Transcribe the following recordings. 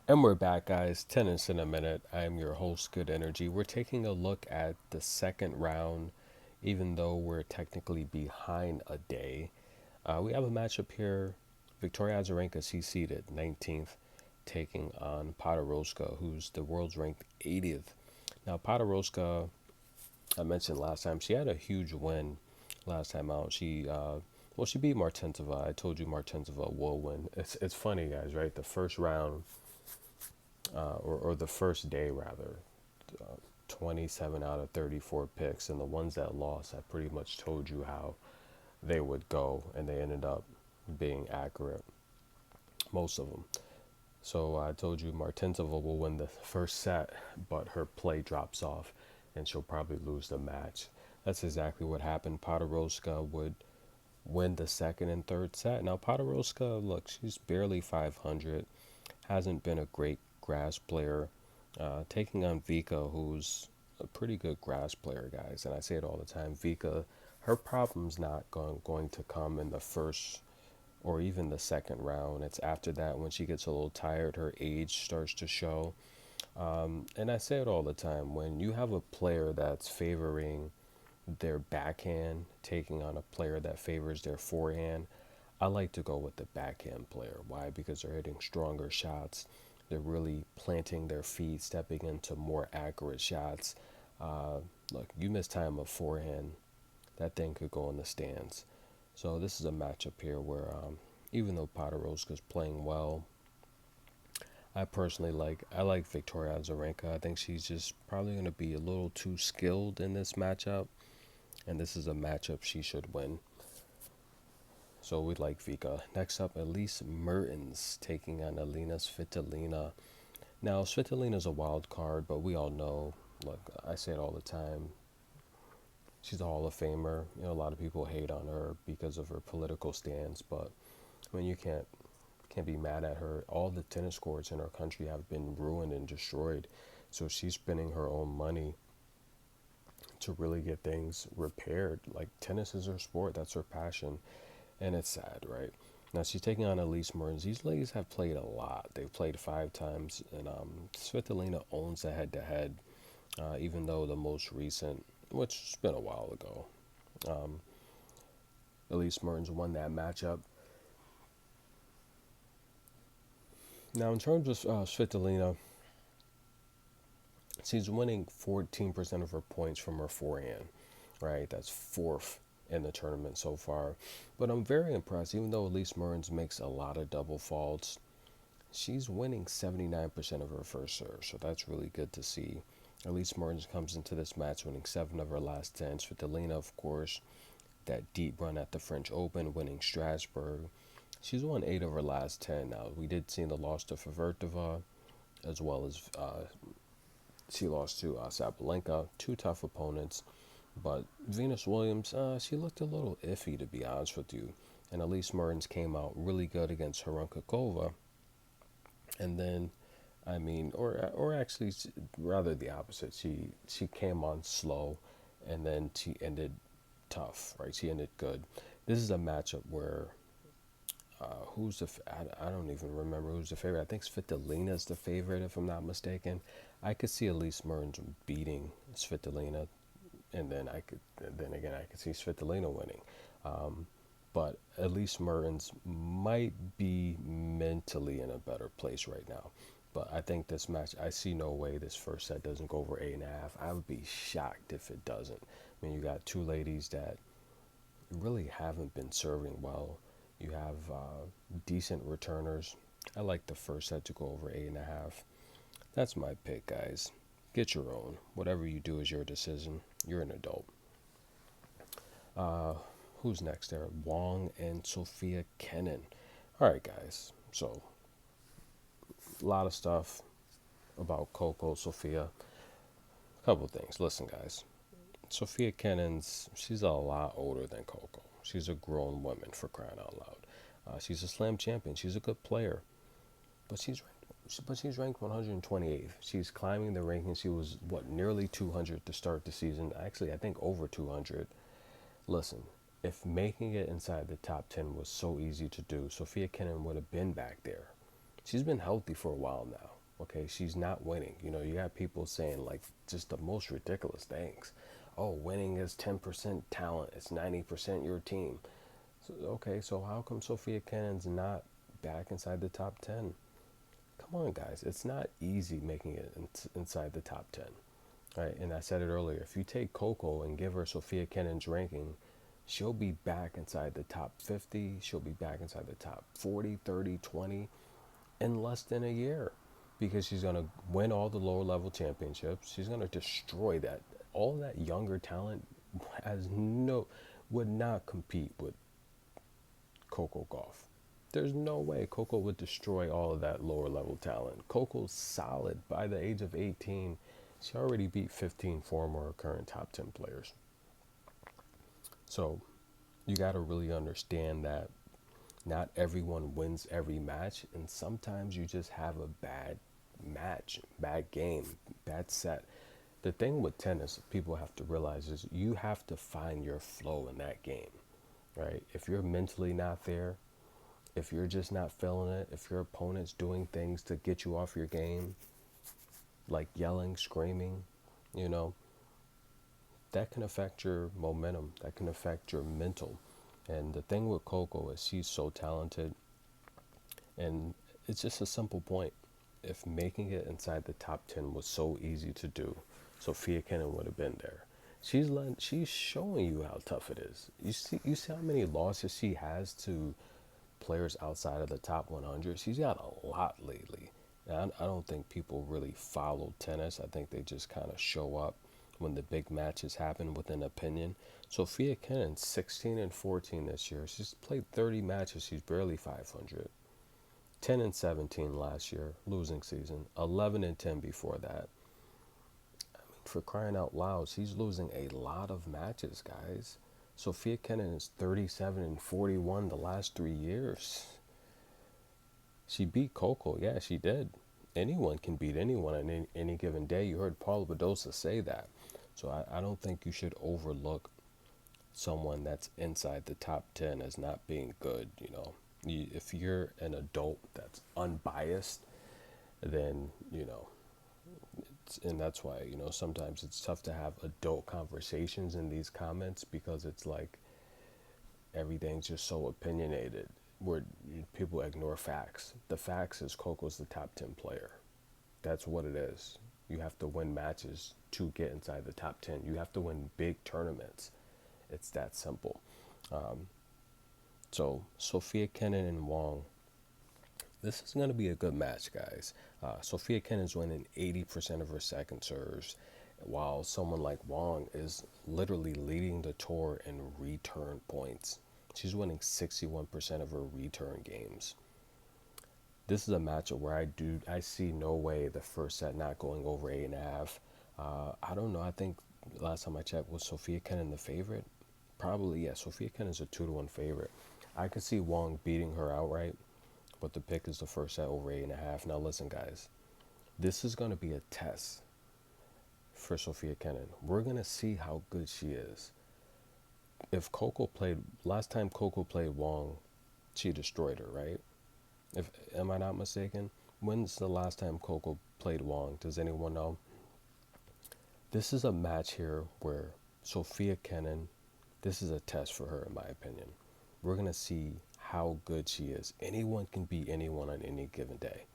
And we're back, guys. Tennis in a minute. I am your host, Good Energy. We're taking a look at the second round, even though we're technically behind a day. We have a matchup here. Victoria Azarenka, she's seeded 19th, taking on Podoroska, who's the world's ranked 80th. Now, Podoroska, I mentioned last time, she had a huge win last time out. She beat Martensova. I told you Martensova will win. It's funny, guys, right? The first round or the first day rather, 27 out of 34 picks, and the ones that lost, I pretty much told you how they would go, and they ended up being accurate, most of them. So I told you Martensova will win the first set, but her play drops off, and she'll probably lose the match. That's exactly what happened. Podoroska would win the second and third set. Now Podoroska, look, she's barely 500, hasn't been a great grass player. Taking on Vika, who's a pretty good grass player, guys, and I say it all the time. Vika, her problem's not going to come in the first or even the second round. It's after that when she gets a little tired, her age starts to show. And I say it all the time, when you have a player that's favoring their backhand, taking on a player that favors their forehand, I like to go with the backhand player. Why? Because they're hitting stronger shots. They're really planting their feet, stepping into more accurate shots. Uh, Look, you miss time of forehand, that thing could go in the stands. So this is a matchup here where, even though Podoroska's playing well, I like Victoria Azarenka. I think she's just probably going to be a little too skilled in this matchup, and this is a matchup she should win. So we like Vika. Next up, Elise Mertens taking on Alina Svitolina. Now, Svitolina's a wild card, but we all know, look, I say it all the time, she's a Hall of Famer. You know, a lot of people hate on her because of her political stance, but I mean, you can't be mad at her. All the tennis courts in our country have been ruined and destroyed, so she's spending her own money to really get things repaired. Like, tennis is her sport, that's her passion, and it's sad, right? Now she's taking on Elise Mertens. These ladies have played a lot. They've played 5 times, and Svitolina owns the head-to-head, even though the most recent, which has been a while ago, um, Elise Mertens won that matchup. Now, in terms of Svitolina, she's winning 14% of her points from her forehand, right? That's fourth in the tournament so far. But I'm very impressed, even though Elise Mertens makes a lot of double faults, she's winning 79% of her first serve. So that's really good to see. Elise Mertens comes into this match winning 7 of her last 10. Svitolina, of course, that deep run at the French Open, winning Strasbourg. She's won 8 of her last 10. Now, we did see the loss to Favertova, as well as she lost to Sabalenka, 2 tough opponents. But Venus Williams, she looked a little iffy, to be honest with you. And Elise Mertens came out really good against Harankakova. And then, I mean, or actually, rather the opposite. She came on slow, and then she ended tough, right? She ended good. This is a matchup where I don't even remember who's the favorite. I think Svitolina's the favorite, if I'm not mistaken. I could see Elise Mertens beating Svitolina, and then again, I could see Svitolina winning. Um, but Elise Mertens might be mentally in a better place right now. But I think this match, I see no way this first set doesn't go over 8.5. I would be shocked if it doesn't. I mean, you got two ladies that really haven't been serving well. You have decent returners. I like the first set to go over 8.5. That's my pick, guys. Get your own. Whatever you do is your decision. You're an adult. Uh, who's next there? Wong and Sophia Kenin. All right, guys. So, a lot of stuff about Coco, Sophia. A couple things. Listen, guys. Sophia Kenin's, she's a lot older than Coco. She's a grown woman, for crying out loud. She's a slam champion. She's a good player, but she's ranked 128th. She's climbing the rankings. She was nearly 200 to start the season. Actually, I think over 200. Listen, if making it inside the top 10 was so easy to do, Sophia Kenin would have been back there. She's been healthy for a while now. Okay, she's not winning. You got people saying like just the most ridiculous things. Oh, winning is 10% talent, it's 90% your team. So, okay, so how come Sophia Cannon's not back inside the top 10? Come on, guys. It's not easy making it inside the top 10. Right? And I said it earlier. If you take Coco and give her Sophia Cannon's ranking, she'll be back inside the top 50. She'll be back inside the top 40, 30, 20 in less than a year because she's going to win all the lower level championships. She's going to destroy that. All that younger talent would not compete with Coco Gauff. There's no way Coco would destroy all of that lower level talent. Coco's solid. By the age of 18, she already beat 15 former or current top 10 players. So you got to really understand that not everyone wins every match, and sometimes you just have a bad match, bad game, bad set. The thing with tennis, people have to realize is you have to find your flow in that game, right? If you're mentally not there, if you're just not feeling it, if your opponent's doing things to get you off your game, like yelling, screaming, you know, that can affect your momentum. That can affect your mental. And the thing with Coco is she's so talented. And it's just a simple point. If making it inside the top 10 was so easy to do, Sophia Kenin would have been there. She's showing you how tough it is. You see how many losses she has to players outside of the top 100. She's got a lot lately. Now, I don't think people really follow tennis. I think they just kind of show up when the big matches happen with an opinion. Sophia Kenin, 16 and 14 this year. She's played 30 matches. She's barely 500. 10 and 17 last year, losing season. 11 and 10 before that. I mean, for crying out loud, she's losing a lot of matches, guys. Sophia Kenin is 37 and 41 the last 3 years. She beat Coco. Yeah, she did. Anyone can beat anyone on any given day. You heard Paula Badosa say that. So I don't think you should overlook someone that's inside the top 10 as not being good. If you're an adult that's unbiased, then, and that's why, sometimes it's tough to have adult conversations in these comments because it's like everything's just so opinionated where people ignore facts. The facts is Coco's the top 10 player. That's what it is. You have to win matches to get inside the top 10. You have to win big tournaments. It's that simple. So Sophia Kenin and Wong, this is going to be a good match, guys. Sophia Kenin's winning 80% of her second serves, while someone like Wong is literally leading the tour in return points. She's winning 61% of her return games. This is a matchup where I see no way the first set not going over 8.5. I don't know. I think last time I checked, was Sophia Kenin the favorite? Probably, yeah. Sophia Kenin's a 2-1 favorite. I could see Wong beating her outright, but the pick is the first set over 8.5. Now listen, guys, this is going to be a test for Sophia Kenin. We're going to see how good she is. If last time Coco played Wong, she destroyed her, right? Am I not mistaken? When's the last time Coco played Wong? Does anyone know? This is a match here where Sophia Kenin, this is a test for her, in my opinion. We're going to see how good she is. Anyone can beat anyone on any given day.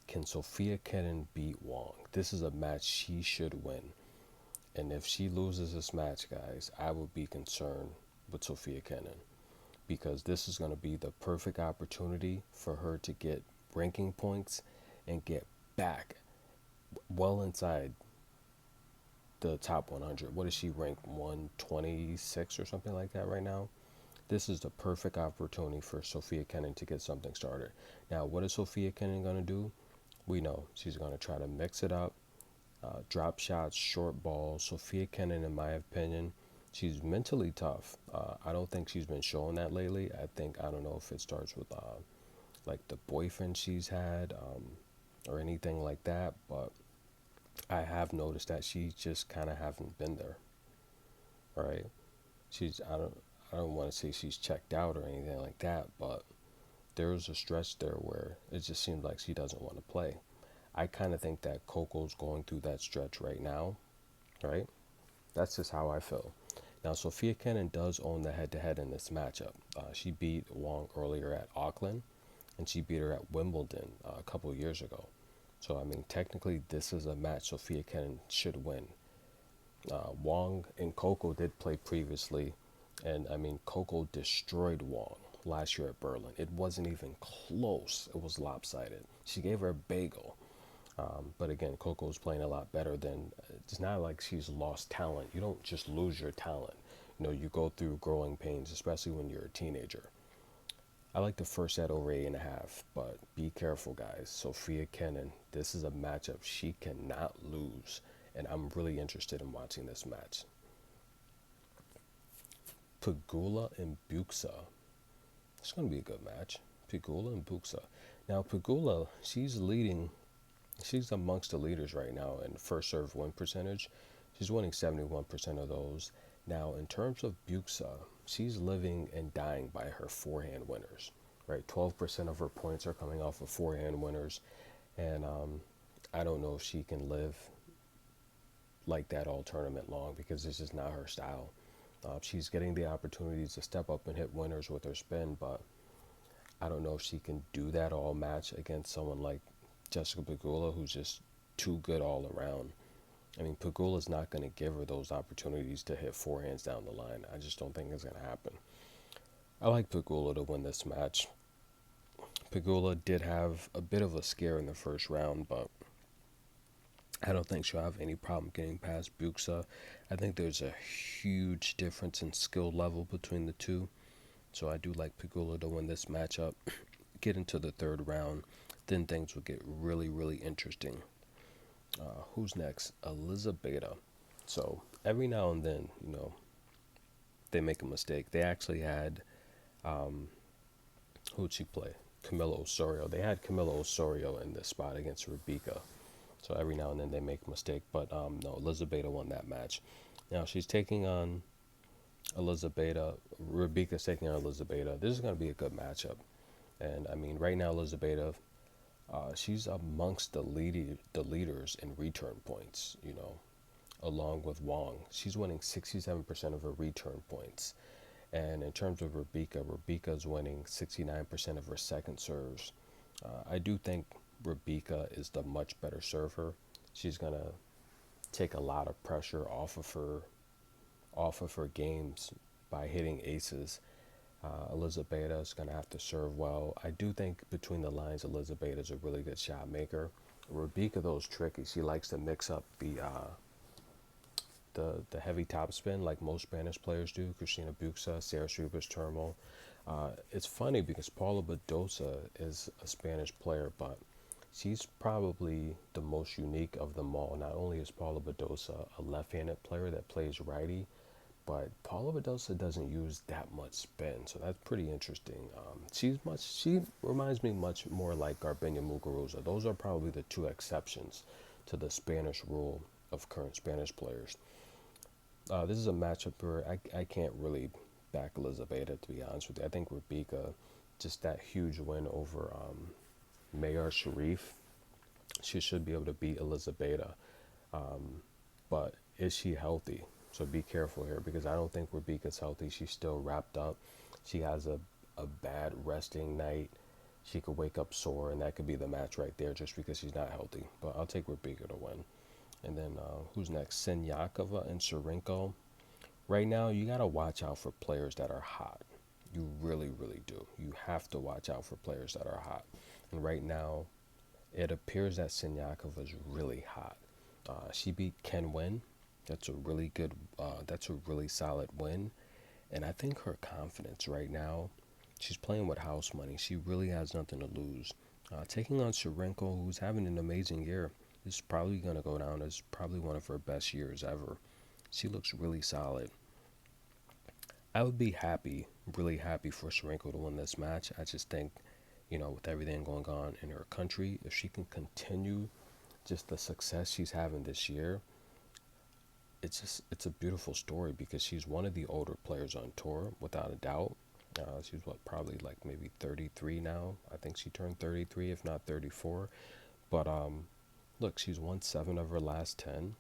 Can Sophia Kenin beat Wong? This is a match she should win. And if she loses this match, guys, I would be concerned with Sophia Kenin, because this is going to be the perfect opportunity for her to get ranking points and get back well inside the top 100. What is she ranked? 126 or something like that right now? This is the perfect opportunity for Sophia Kenin to get something started. Now, what is Sophia Kenin going to do? We know she's going to try to mix it up, drop shots, short balls. Sophia Kenin, in my opinion, she's mentally tough. I don't think she's been showing that lately. I don't know if it starts with like the boyfriend she's had or anything like that, but I have noticed that she just kind of haven't been there, right? I don't want to say she's checked out or anything like that, but there was a stretch there where it just seemed like she doesn't want to play. I kind of think that Coco's going through that stretch right now, right? That's just how I feel. Now, Sophia Kenin does own the head-to-head in this matchup. She beat Wong earlier at Auckland, and she beat her at Wimbledon a couple of years ago. So, I mean, technically, this is a match Sophia Kenin should win. Wong and Coco did play previously, and I mean, Coco destroyed Wong last year at Berlin. It wasn't even close. It was lopsided. She gave her a bagel. But again, Coco's playing a lot better than. It's not like she's lost talent. You don't just lose your talent. You know, you go through growing pains, especially when you're a teenager. I like the first set over 8.5, but be careful, guys. Sophia Kenin, this is a matchup she cannot lose, and I'm really interested in watching this match. Pegula and Buxa. It's going to be a good match. Pegula and Buxa. Now, Pegula, she's amongst the leaders right now in first serve win percentage. She's winning 71% of those. Now, in terms of Buxa, she's living and dying by her forehand winners, right? 12% of her points are coming off of forehand winners. And I don't know if she can live like that all tournament long because this is not her style. She's getting the opportunities to step up and hit winners with her spin, but I don't know if she can do that all match against someone like Jessica Pegula, who's just too good all around. I mean, Pegula's not going to give her those opportunities to hit forehands down the line. I just don't think it's going to happen. I like Pegula to win this match. Pegula did have a bit of a scare in the first round, but I don't think she'll have any problem getting past Buxa. I think there's a huge difference in skill level between the two. So I do like Pegula to win this matchup. Get into the third round, then things will get really, really interesting. Who's next? Elizabeth. So every now and then, they make a mistake. They actually had, who'd she play? Camilo Osorio. They had Camilo Osorio in this spot against Rebecca. So every now and then they make a mistake. But no, Elizabeth won that match. Now she's taking on Elizabeth. Rebecca's taking on Elizabeth. This is going to be a good matchup. And I mean, right now, Elizabeth, she's amongst the leaders in return points, along with Wong. She's winning 67% of her return points. And in terms of Rebecca's winning 69% of her second serves. I do think Rebecca is the much better server. She's going to take a lot of pressure off of her games by hitting aces. Elizabeth is going to have to serve well. I do think between the lines, Elizabeth is a really good shot maker. Rebecca, though, is tricky. She likes to mix up the heavy topspin like most Spanish players do. Cristina Buxa, Sarah Srivas Termo. It's funny because Paula Badosa is a Spanish player, but she's probably the most unique of them all. Not only is Paula Badosa a left-handed player that plays righty, but Paula Badosa doesn't use that much spin, so that's pretty interesting. She reminds me much more like Garbina Muguruza. Those are probably the two exceptions to the Spanish rule of current Spanish players. This is a matchup where I can't really back Elizabeth, to be honest with you. I think Rebecca, just that huge win over Mayar Sharif, she should be able to beat Elizabeth. But is she healthy? So be careful here because I don't think Rebecca's healthy. She's still wrapped up. She has a bad resting night. She could wake up sore, and that could be the match right there just because she's not healthy. But I'll take Rebecca to win. And then who's next? Senyakova and Sharenko. Right now, you got to watch out for players that are hot. You really, really do. You have to watch out for players that are hot. And right now, it appears that Senyakova is really hot. She beat Ken Win. That's a really good, that's a really solid win. And I think her confidence right now, she's playing with house money. She really has nothing to lose. Taking on Sharenko, who's having an amazing year, is probably going to go down as probably one of her best years ever. She looks really solid. I would be happy, really happy for Sharenko to win this match. I just think, with everything going on in her country, if she can continue just the success she's having this year, it's a beautiful story because she's one of the older players on tour, without a doubt. She's probably like maybe 33 now. I think she turned 33, if not 34. But Look, she's won 7 of her last 10.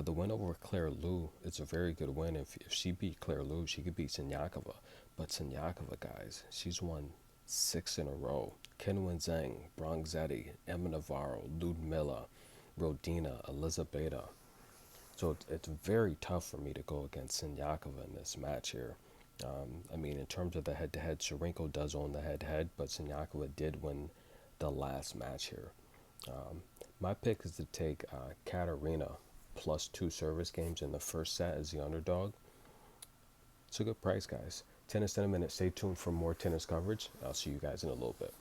The win over Claire Liu, it's a very good win. If she beat Claire Liu, she could beat Sinyakova. But Sinyakova, guys, she's won 6 in a row. Qinwen Zhang, Bronzetti, Emma Navarro, Ludmilla, Rodina, Elizabeta. So it's very tough for me to go against Sinyakova in this match here. I mean, in terms of the head-to-head, Sharenko does own the head-to-head, but Sinyakova did win the last match here. My pick is to take Katarina plus 2 service games in the first set as the underdog. It's a good price, guys. Tennis in a minute. Stay tuned for more tennis coverage. I'll see you guys in a little bit.